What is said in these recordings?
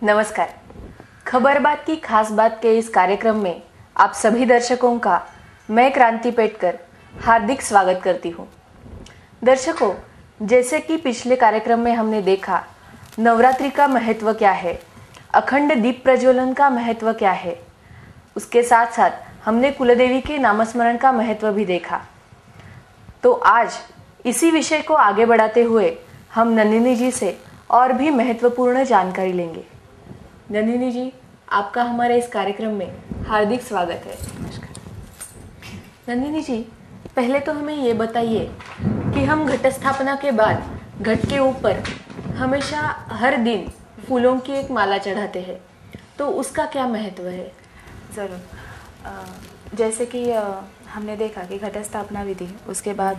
नमस्कार। खबर बात की खास बात के इस कार्यक्रम में आप सभी दर्शकों का मैं क्रांति पेटकर हार्दिक स्वागत करती हूँ। दर्शकों, जैसे कि पिछले कार्यक्रम में हमने देखा नवरात्रि का महत्व क्या है, अखंड दीप प्रज्वलन का महत्व क्या है, उसके साथ साथ हमने कुलदेवी के नामस्मरण का महत्व भी देखा। तो आज इसी विषय को आगे बढ़ाते हुए हम नंदिनी जी से और भी महत्वपूर्ण जानकारी लेंगे। नंदिनी जी, आपका हमारे इस कार्यक्रम में हार्दिक स्वागत है। नमस्कार। नंदिनी जी, पहले तो हमें ये बताइए कि हम घट स्थापना के बाद घट के ऊपर हमेशा हर दिन फूलों की एक माला चढ़ाते हैं, तो उसका क्या महत्व है? ज़रूर। जैसे कि हमने देखा कि घट स्थापना विधि, उसके बाद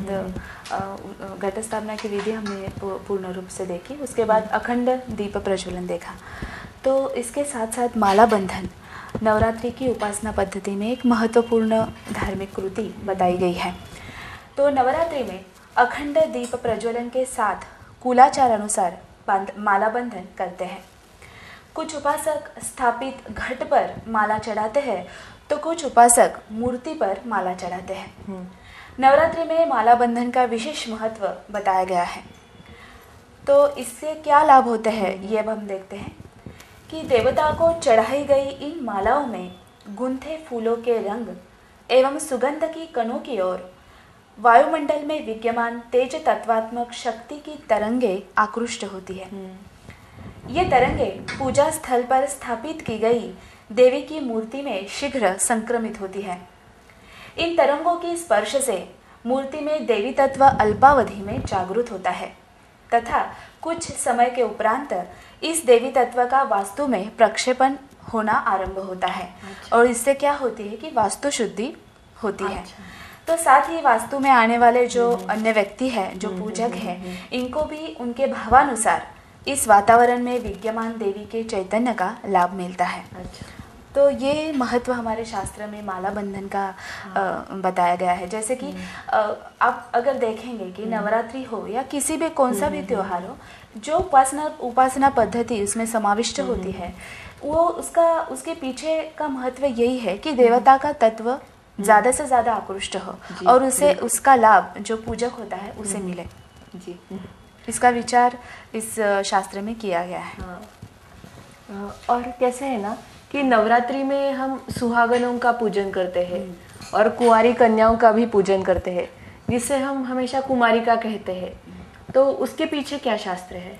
घट स्थापना की विधि हमने पूर्ण रूप से देखी, उसके बाद अखंड दीप प्रज्वलन देखा। तो इसके साथ साथ माला बंधन नवरात्रि की उपासना पद्धति में एक महत्वपूर्ण धार्मिक कृति बताई गई है। तो नवरात्रि में अखंड दीप प्रज्वलन के साथ कुलाचार अनुसार माला बंधन करते हैं। कुछ उपासक स्थापित घट पर माला चढ़ाते हैं तो कुछ उपासक मूर्ति पर माला चढ़ाते हैं। नवरात्रि में माला बंधन का विशेष महत्व बताया गया है। तो इससे क्या लाभ होते हैं ये अब हम देखते हैं कि देवता को चढ़ाई गई इन मालाओं में गुंथे फूलों के रंग एवं सुगंध की कणों की ओर वायुमंडल में विद्यमान तेज तत्वात्मक शक्ति की तरंगे आकृष्ट होती है। ये तरंगे पूजा स्थल पर स्थापित की गई देवी की मूर्ति में शीघ्र संक्रमित होती है। इन तरंगों की स्पर्श से मूर्ति में देवी तत्व अल्पावधि में जागृत होता है तथा कुछ समय के उपरांत इस देवी तत्व का वास्तु में प्रक्षेपण होना आरंभ होता है। और इससे क्या होती है कि वास्तु शुद्धि होती है। तो साथ ही वास्तु में आने वाले जो अन्य व्यक्ति है, जो पूजक है, इनको भी उनके भावानुसार इस वातावरण में विद्यमान देवी के चैतन्य का लाभ मिलता है। तो ये महत्व हमारे शास्त्र में माला बंधन का बताया गया है। जैसे कि आप अगर देखेंगे कि नवरात्रि हो या किसी भी कौन सा भी त्योहार हो, जो उपासना पद्धति उसमें समाविष्ट होती है, वो उसके पीछे का महत्व यही है कि देवता का तत्व ज़्यादा से ज़्यादा आकृष्ट हो और उसे उसका लाभ जो पूजक होता है उसे मिले। जी, इसका विचार इस शास्त्र में किया गया है। और कैसे है ना कि नवरात्रि में हम सुहागनों का पूजन करते हैं और कुंवारी कन्याओं का भी पूजन करते हैं, जिसे हम हमेशा कुमारिका कहते हैं। तो उसके पीछे क्या शास्त्र है?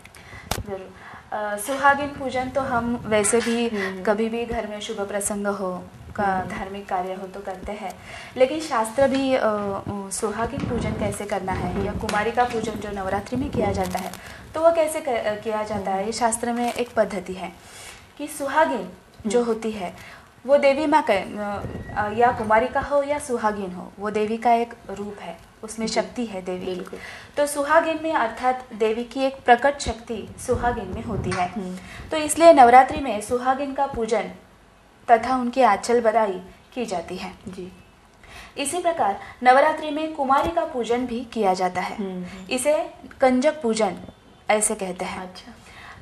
जरूर। सुहागिन पूजन तो हम वैसे भी कभी भी घर में शुभ प्रसंग हो का धार्मिक कार्य हो तो करते हैं, लेकिन शास्त्र भी सुहागिन पूजन कैसे करना है या कुमारिका पूजन जो नवरात्रि में किया जाता है तो वह कैसे किया जाता है, ये शास्त्र में एक पद्धति है कि सुहागिन जो होती है वो देवी माँ या कुमारिका हो या सुहागिन हो, वो देवी का एक रूप है, उसमें शक्ति है देवी की। तो सुहागिन में अर्थात देवी की एक प्रकट शक्ति सुहागिन में होती है। तो इसलिए नवरात्रि में सुहागिन का पूजन तथा उनकी आंचल बधाई की जाती है। जी। इसी प्रकार नवरात्रि में कुमारी का पूजन भी किया जाता है। इसे कंजक पूजन ऐसे कहते हैं। अच्छा।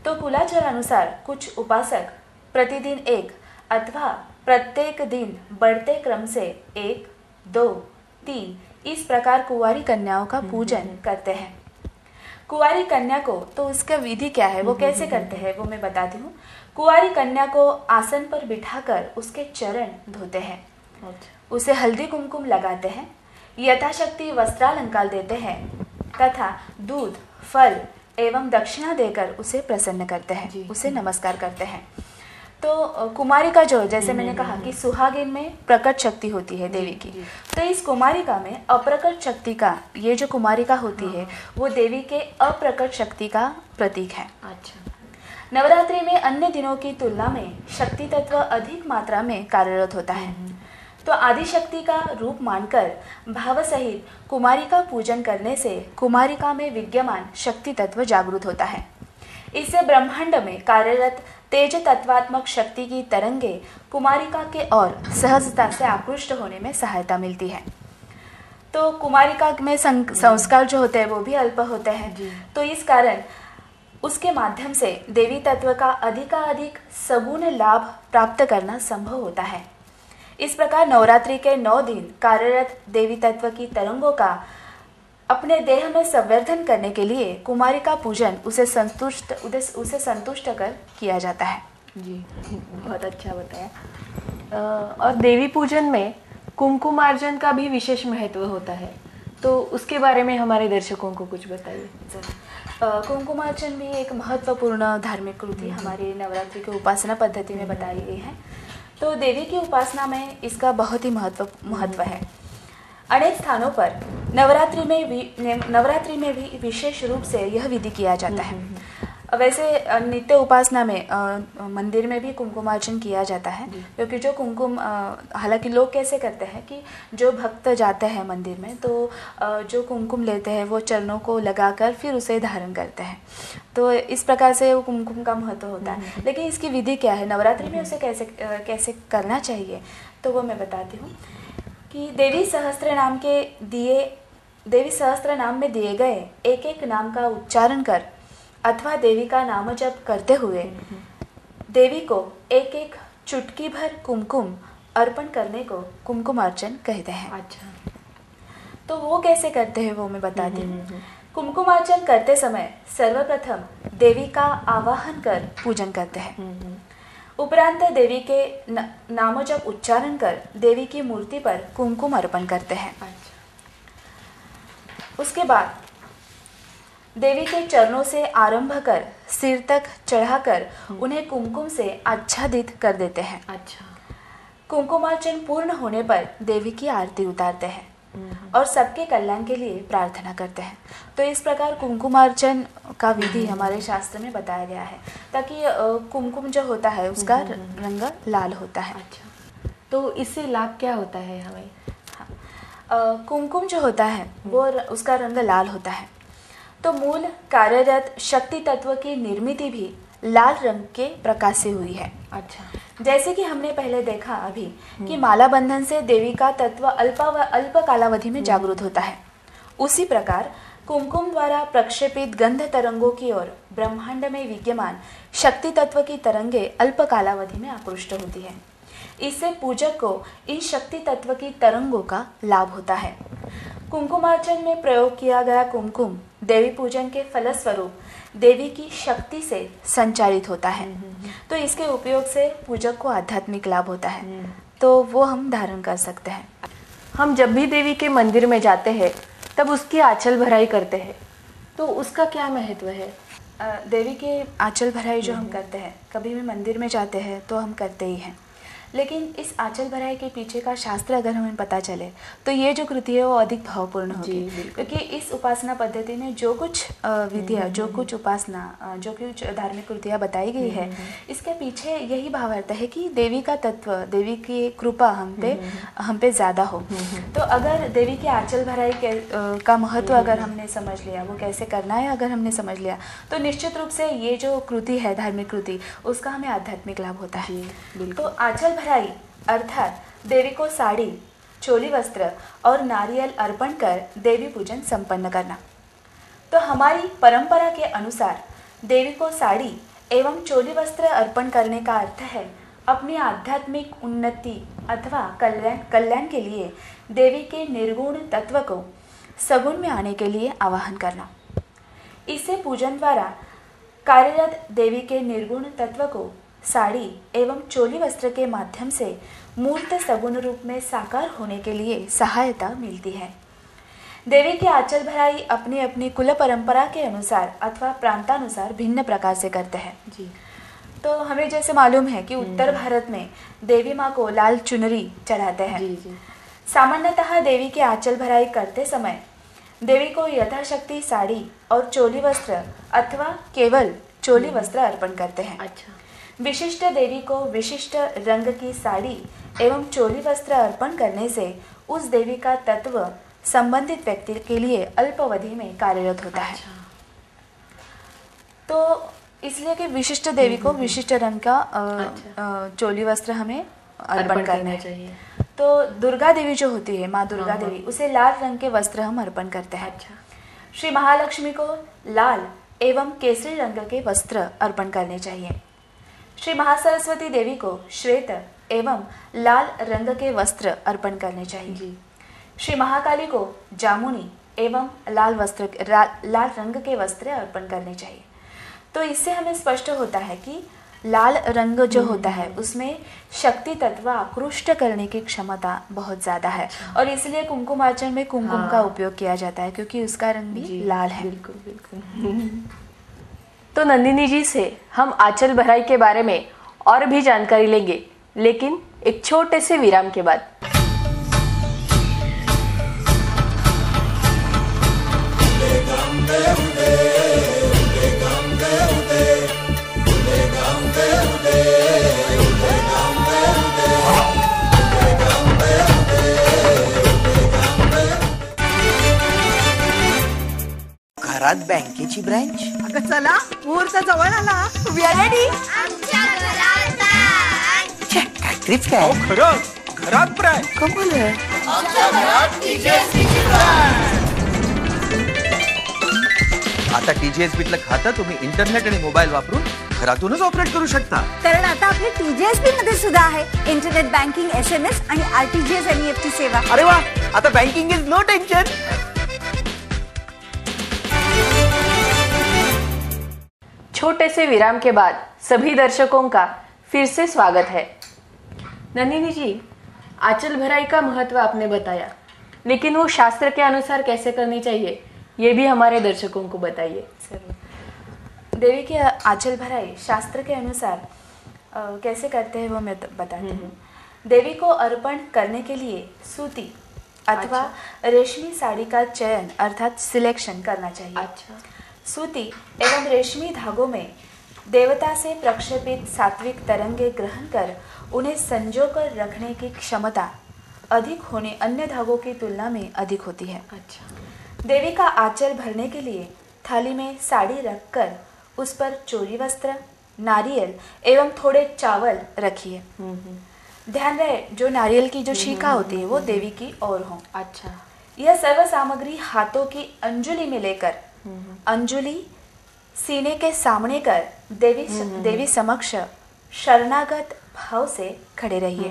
तो कुलाचार अनुसार कुछ उपासक प्रतिदिन एक अथवा प्रत्येक दिन बढ़ते क्रम से 1, 2, 3 इस प्रकार कुंवारी कन्याओं का पूजन करते हैं। कुंवारी कन्या को तो उसका विधि क्या है, वो कैसे करते हैं, वो मैं बताती हूँ। कुंवारी कन्या को आसन पर बिठाकर उसके चरण धोते हैं, उसे हल्दी कुमकुम लगाते हैं, यथाशक्ति वस्त्रालंकार देते हैं तथा दूध, फल एवं दक्षिणा देकर उसे प्रसन्न करते हैं, उसे नमस्कार करते हैं। तो कुमारिका जो, जैसे मैंने कहा कि सुहागिन में प्रकट शक्ति होती है देवी की, तो इस कुमारिका में अप्रकट शक्ति का, ये जो कुमारिका होती है वो देवी के अप्रकट शक्ति का प्रतीक है। अच्छा। नवरात्रि में अन्य दिनों की तुलना में शक्ति तत्व अधिक मात्रा में कार्यरत होता है। तो आदिशक्ति का रूप मानकर भाव सहित कुमारिका पूजन करने से कुमारिका में विद्यमान शक्ति तत्व जागृत होता है। इससे ब्रह्मांड में कार्यरत तेज तत्वात्मक शक्ति की तरंगे कुमारिका के और सहजता से आकृष्ट होने में सहायता मिलती है। तो कुमारिका में संस्कार जो होते हैं वो भी अल्प होते हैं, तो इस कारण उसके माध्यम से देवी तत्व का अधिकाधिक सगुण लाभ प्राप्त करना संभव होता है। इस प्रकार नवरात्रि के 9 दिन कार्यरत देवी तत्व की तरंगों का अपने देह में संवर्धन करने के लिए कुमारी का पूजन उसे संतुष्ट कर किया जाता है। जी, बहुत अच्छा बताया। और देवी पूजन में कुमकुमार्जन का भी विशेष महत्व होता है, तो उसके बारे में हमारे दर्शकों को कुछ बताइए। कुमकुमार्चन भी एक महत्वपूर्ण धार्मिक कृति हमारी नवरात्रि की उपासना पद्धति में बताई गई है। तो देवी की उपासना में इसका बहुत ही महत्व है। अनेक स्थानों पर नवरात्रि में भी विशेष रूप से यह विधि किया जाता है। वैसे नित्य उपासना में मंदिर में भी कुमकुमार्चन किया जाता है, क्योंकि जो कुमकुम हालांकि लोग कैसे करते हैं कि जो भक्त जाते हैं मंदिर में तो जो कुमकुम लेते हैं वो चरणों को लगाकर फिर उसे धारण करते हैं। तो इस प्रकार से वो कुमकुम का महत्व होता है। लेकिन इसकी विधि क्या है, नवरात्रि में उसे कैसे करना चाहिए, तो वो मैं बताती हूँ कि देवी सहस्त्र नाम में दिए गए एक एक नाम का उच्चारण कर अथवा देवी का नाम जप करते हुए देवी को एक एक चुटकी भर कुमकुम अर्पण करने को कुमकुमार्चन कहते हैं। अच्छा, तो वो कैसे करते हैं वो मैं बताती हूँ। कुमकुमार्चन करते समय सर्वप्रथम देवी का आवाहन कर पूजन करते हैं। उपरांत देवी के नाम जप उच्चारण कर देवी की मूर्ति पर कुमकुम अर्पण करते हैं। उसके बाद देवी के चरणों से आरंभ कर सिर तक चढ़ाकर उन्हें कुमकुम से आच्छादित कर देते हैं। अच्छा, कुमकुमार्चन पूर्ण होने पर देवी की आरती उतारते हैं और सबके कल्याण के लिए प्रार्थना करते हैं। तो इस प्रकार कुमकुमार्चन का विधि हमारे शास्त्र में बताया गया है, ताकि कुमकुम जो होता है उसका रंग लाल होता है। अच्छा, तो इससे लाभ क्या होता है हमें? कुमकुम जो होता है वो उसका रंग लाल होता है, तो मूल कार्यरत शक्ति तत्व की निर्मिति भी लाल रंग के प्रकाश से हुई है। अच्छा, जैसे कि हमने पहले देखा अभी कि माला बंधन से देवी का तत्व अल्प कालावधि में जागृत होता है, उसी प्रकार कुमकुम द्वारा प्रक्षेपित गंध तरंगों की ओर ब्रह्मांड में विद्यमान शक्ति तत्व की तरंगे अल्प कालावधि में आकृष्ट होती है। इससे पूजक को इन शक्ति तत्व की तरंगों का लाभ होता है। कुमकुमार्चन में प्रयोग किया गया कुमकुम देवी पूजन के फलस्वरूप देवी की शक्ति से संचारित होता है, तो इसके उपयोग से पूजक को आध्यात्मिक लाभ होता है, तो वो हम धारण कर सकते हैं। हम जब भी देवी के मंदिर में जाते हैं तब उसकी आंचल भराई करते हैं, तो उसका क्या महत्व है? देवी के आंचल भराई जो हम करते हैं, कभी भी मंदिर में जाते हैं तो हम करते ही हैं, लेकिन इस आंचल भराई के पीछे का शास्त्र अगर हमें पता चले तो ये जो कृति है वो अधिक भावपूर्ण होगी, क्योंकि इस उपासना पद्धति में जो कुछ विधियाँ, जो कुछ उपासना, जो कुछ धार्मिक कृतियाँ बताई गई है, इसके पीछे यही भावार्थ है कि देवी का तत्व, देवी की कृपा हम पे ज़्यादा हो। तो अगर देवी की आंचल भराई का महत्व अगर हमने समझ लिया, वो कैसे करना है अगर हमने समझ लिया, तो निश्चित रूप से ये जो कृति है, धार्मिक कृति, उसका हमें आध्यात्मिक लाभ होता है। तो आंचल भराई अर्थात देवी को साड़ी, चोली वस्त्र और नारियल अर्पण कर देवी पूजन संपन्न करना। तो हमारी परंपरा के अनुसार देवी को साड़ी एवं चोली वस्त्र अर्पण करने का अर्थ है अपनी आध्यात्मिक उन्नति अथवा कल्याण के लिए देवी के निर्गुण तत्व को सगुण में आने के लिए आवाहन करना। इससे पूजन द्वारा कार्यरत देवी के निर्गुण तत्व को साड़ी एवं चोली वस्त्र के माध्यम से मूर्त सगुण रूप में साकार होने के लिए सहायता मिलती है। देवी की आंचल भराई अपनी अपनी कुल परंपरा के अनुसार अथवा प्रांतानुसार भिन्न प्रकार से करते हैं। जी, तो हमें जैसे मालूम है कि उत्तर भारत में देवी माँ को लाल चुनरी चढ़ाते हैं। जी, जी। सामान्यतः देवी की आंचल भराई करते समय देवी को यथाशक्ति साड़ी और चोली वस्त्र अथवा केवल चोली वस्त्र अर्पण करते हैं। अच्छा, विशिष्ट देवी को विशिष्ट रंग की साड़ी एवं चोली वस्त्र अर्पण करने से उस देवी का तत्व संबंधित व्यक्ति के लिए अल्पावधि में कार्यरत होता है। तो इसलिए कि विशिष्ट देवी को विशिष्ट रंग का चोली वस्त्र हमें अर्पण करना चाहिए। तो दुर्गा देवी जो होती है, माँ दुर्गा देवी, उसे लाल रंग के वस्त्र हम अर्पण करते हैं। अच्छा, श्री महालक्ष्मी को लाल एवं केसरी रंग के वस्त्र अर्पण करने चाहिए। श्री महासरस्वती देवी को श्वेत एवं लाल रंग के वस्त्र अर्पण करने चाहिए। श्री महाकाली को जामुनी एवं लाल रंग के वस्त्र अर्पण करने चाहिए। तो इससे हमें स्पष्ट होता है कि लाल रंग जो होता है उसमें शक्ति तत्व आकृष्ट करने की क्षमता बहुत ज्यादा है और इसलिए कुमकुमार्चन में कुमकुम का उपयोग किया जाता है क्योंकि उसका रंग भी लाल है। बिल्कुल बिल्कुल। तो नंदिनी जी से हम आंचल भराई के बारे में और भी जानकारी लेंगे, लेकिन एक छोटे से विराम के बाद। घरात बँकेची ब्रँच? अगं चला, मुहूर्त जवळ आला. We are ready. काहीतरीच काय खरंच घरात ब्रँच. कमाल आहे. आता TGSBतलं खातं तुम्ही इंटरनेट आणि मोबाईल वापरून घरातूनच ऑपरेट करू शकता. कारण आता आपली TGSB मध्ये सुद्धा आहे इंटरनेट बँकिंग, SMS आणि RTGS NEFT सेवा. अरे वा, आता बँकिंग इज नो टेन्शन. छोटे से विराम के बाद सभी दर्शकों का फिर से स्वागत है। नंदिनी जी, आंचल भराई का महत्व आपने बताया, लेकिन वो शास्त्र के अनुसार कैसे करनी चाहिए ये भी हमारे दर्शकों को बताइए। जरूर। देवी की आंचल भराई शास्त्र के अनुसार कैसे करते हैं वो मैं बताती हूँ। देवी को अर्पण करने के लिए सूती अथवा रेशमी साड़ी का चयन अर्थात सिलेक्शन करना चाहिए। अच्छा। सूती एवं रेशमी धागों में देवता से प्रक्षेपित सात्विक तरंगे ग्रहण कर उन्हें संजो कर रखने की क्षमता अधिक होने अन्य धागों की तुलना में अधिक होती है। अच्छा। देवी का आंचल भरने के लिए थाली में साड़ी रखकर उस पर चोरी वस्त्र, नारियल एवं थोड़े चावल रखिए। ध्यान रहे जो नारियल की जो छिलका होती है वो देवी की ओर हो। अच्छा। यह सर्व सामग्री हाथों की अंजुली में लेकर अंजुली सीने के सामने कर देवी समक्ष शरणागत भाव से खड़े रहिए।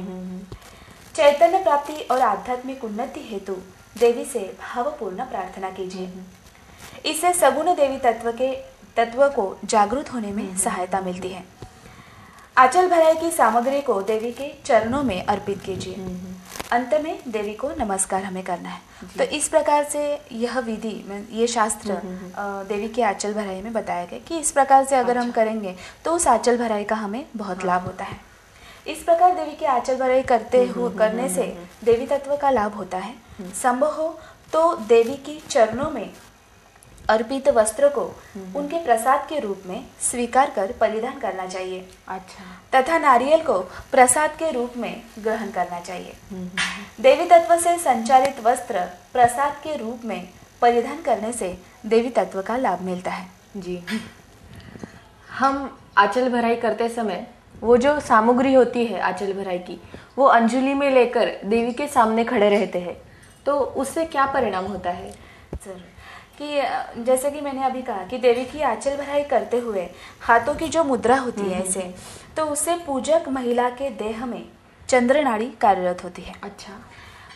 चैतन्य प्राप्ति और आध्यात्मिक उन्नति हेतु देवी से भावपूर्ण प्रार्थना कीजिए। इससे सगुण देवी तत्व को जागृत होने में सहायता मिलती है। आंचल भराई की सामग्री को देवी के चरणों में अर्पित कीजिए। अंत में देवी को नमस्कार हमें करना है। तो इस प्रकार से यह विधि ये शास्त्र देवी की आंचल भराई में बताया गया कि इस प्रकार से अगर हम करेंगे तो उस आंचल भराई का हमें बहुत लाभ होता है। इस प्रकार देवी की आंचल भराई करने से देवी तत्व का लाभ होता है। संभव हो तो देवी की चरणों में अर्पित वस्त्र को उनके प्रसाद के रूप में स्वीकार कर परिधान करना चाहिए। अच्छा। तथा नारियल को प्रसाद के रूप में ग्रहण करना चाहिए। देवी तत्व से संचालित वस्त्र प्रसाद के रूप में परिधान करने से देवी तत्व का लाभ मिलता है। जी। हम आंचल भराई करते समय वो जो सामग्री होती है आंचल भराई की, वो अंजुली में लेकर देवी के सामने खड़े रहते हैं, तो उससे क्या परिणाम होता है? जरूर कि जैसे कि मैंने अभी कहा कि देवी की आंचल भराई करते हुए हाथों की जो मुद्रा होती है ऐसे, तो उससे पूजक महिला के देह में चंद्र नाड़ी कार्यरत होती है। अच्छा।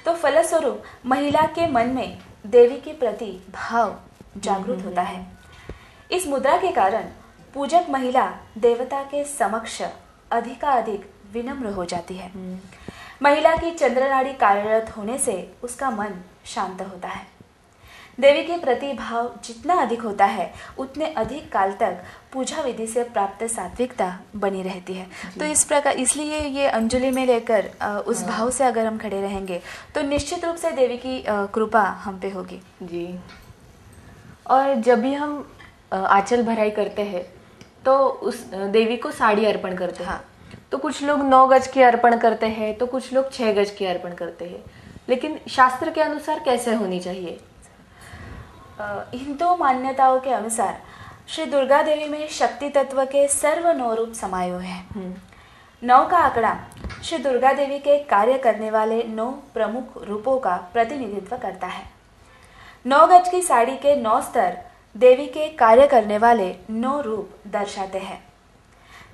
तो फलस्वरूप महिला के मन में देवी के प्रति भाव जागृत होता है। इस मुद्रा के कारण पूजक महिला देवता के समक्ष अधिकाधिक विनम्र हो जाती है। महिला की चंद्र नाड़ी कार्यरत होने से उसका मन शांत होता है। देवी के प्रति भाव जितना अधिक होता है उतने अधिक काल तक पूजा विधि से प्राप्त सात्विकता बनी रहती है। तो इस प्रकार इसलिए ये अंजलि में लेकर उस भाव से अगर हम खड़े रहेंगे तो निश्चित रूप से देवी की कृपा हम पे होगी। जी। और जब भी हम आंचल भराई करते हैं तो उस देवी को साड़ी अर्पण करते हैं। तो कुछ लोग 9 गज की अर्पण करते हैं, तो कुछ लोग 6 गज की अर्पण करते हैं, लेकिन शास्त्र के अनुसार कैसे होनी चाहिए? हिंदू मान्यताओं के अनुसार श्री दुर्गा देवी में शक्ति तत्व के सर्व 9 रूप समाये हुए हैं। 9 का आंकड़ा श्री दुर्गा देवी के कार्य करने वाले 9 प्रमुख रूपों का प्रतिनिधित्व करता है। 9 गज की साड़ी के 9 स्तर देवी के कार्य करने वाले 9 रूप दर्शाते हैं।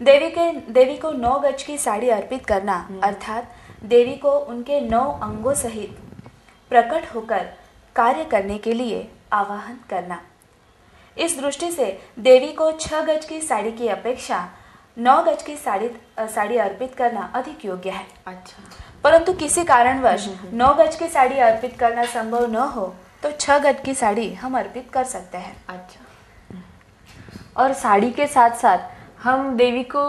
देवी को 9 गज की साड़ी अर्पित करना अर्थात देवी को उनके 9 अंगों सहित प्रकट होकर कार्य करने के लिए आवाहन करना। इस दृष्टि से देवी को 6 गज की साड़ी की अपेक्षा 9 गज की साड़ी अर्पित करना अधिक योग्य है। अच्छा। परंतु किसी कारणवश 9 गज की साड़ी अर्पित करना संभव न हो तो 6 गज की साड़ी हम अर्पित कर सकते हैं। अच्छा। और साड़ी के साथ साथ हम देवी को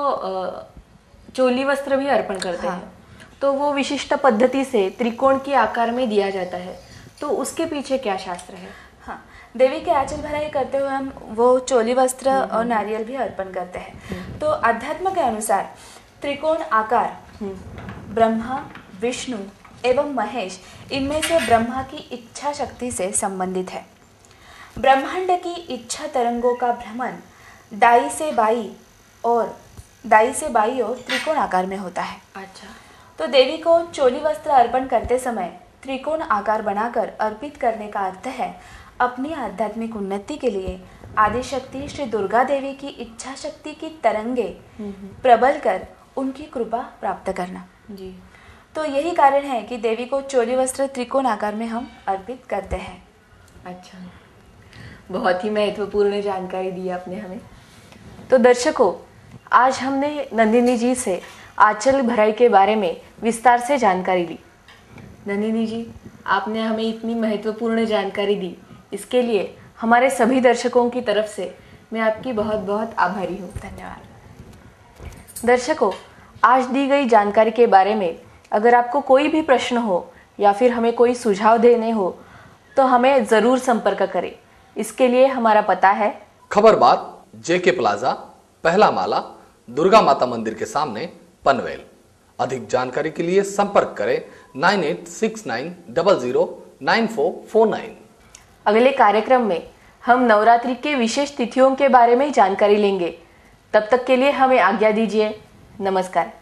चोली वस्त्र भी अर्पण करते हैं, तो वो विशिष्ट पद्धति से त्रिकोण के आकार में दिया जाता है, तो उसके पीछे क्या शास्त्र है? हाँ, देवी के आंचल भराई करते हुए हम वो चोली वस्त्र और नारियल भी अर्पण करते हैं। तो अध्यात्म के अनुसार त्रिकोण आकार ब्रह्मा, विष्णु एवं महेश, इनमें से ब्रह्मा की इच्छा शक्ति से संबंधित है। ब्रह्मांड की इच्छा तरंगों का भ्रमण दाई से बाई और त्रिकोण आकार में होता है। अच्छा। तो देवी को चोली वस्त्र अर्पण करते समय त्रिकोण आकार बनाकर अर्पित करने का अर्थ है अपनी आध्यात्मिक उन्नति के लिए आदिशक्ति श्री दुर्गा देवी की इच्छा शक्ति की तरंगे प्रबल कर उनकी कृपा प्राप्त करना। जी। तो यही कारण है कि देवी को चोली वस्त्र त्रिकोण आकार में हम अर्पित करते हैं। अच्छा, बहुत ही महत्वपूर्ण जानकारी दी आपने हमें। तो दर्शकों, आज हमने नंदिनी जी से आंचल भराई के बारे में विस्तार से जानकारी ली। नंदिनी जी, आपने हमें इतनी महत्वपूर्ण जानकारी दी, इसके लिए हमारे सभी दर्शकों की तरफ से मैं आपकी बहुत बहुत आभारी हूँ। धन्यवाद। दर्शकों, आज दी गई जानकारी के बारे में अगर आपको कोई भी प्रश्न हो या फिर हमें कोई सुझाव देने हो तो हमें ज़रूर संपर्क करें। इसके लिए हमारा पता है खबर बात, जेके प्लाजा, पहला माला, दुर्गा माता मंदिर के सामने, पनवेल। अधिक जानकारी के लिए संपर्क करें 9869009449। अगले कार्यक्रम में हम नवरात्रि के विशेष तिथियों के बारे में जानकारी लेंगे। तब तक के लिए हमें आज्ञा दीजिए। नमस्कार।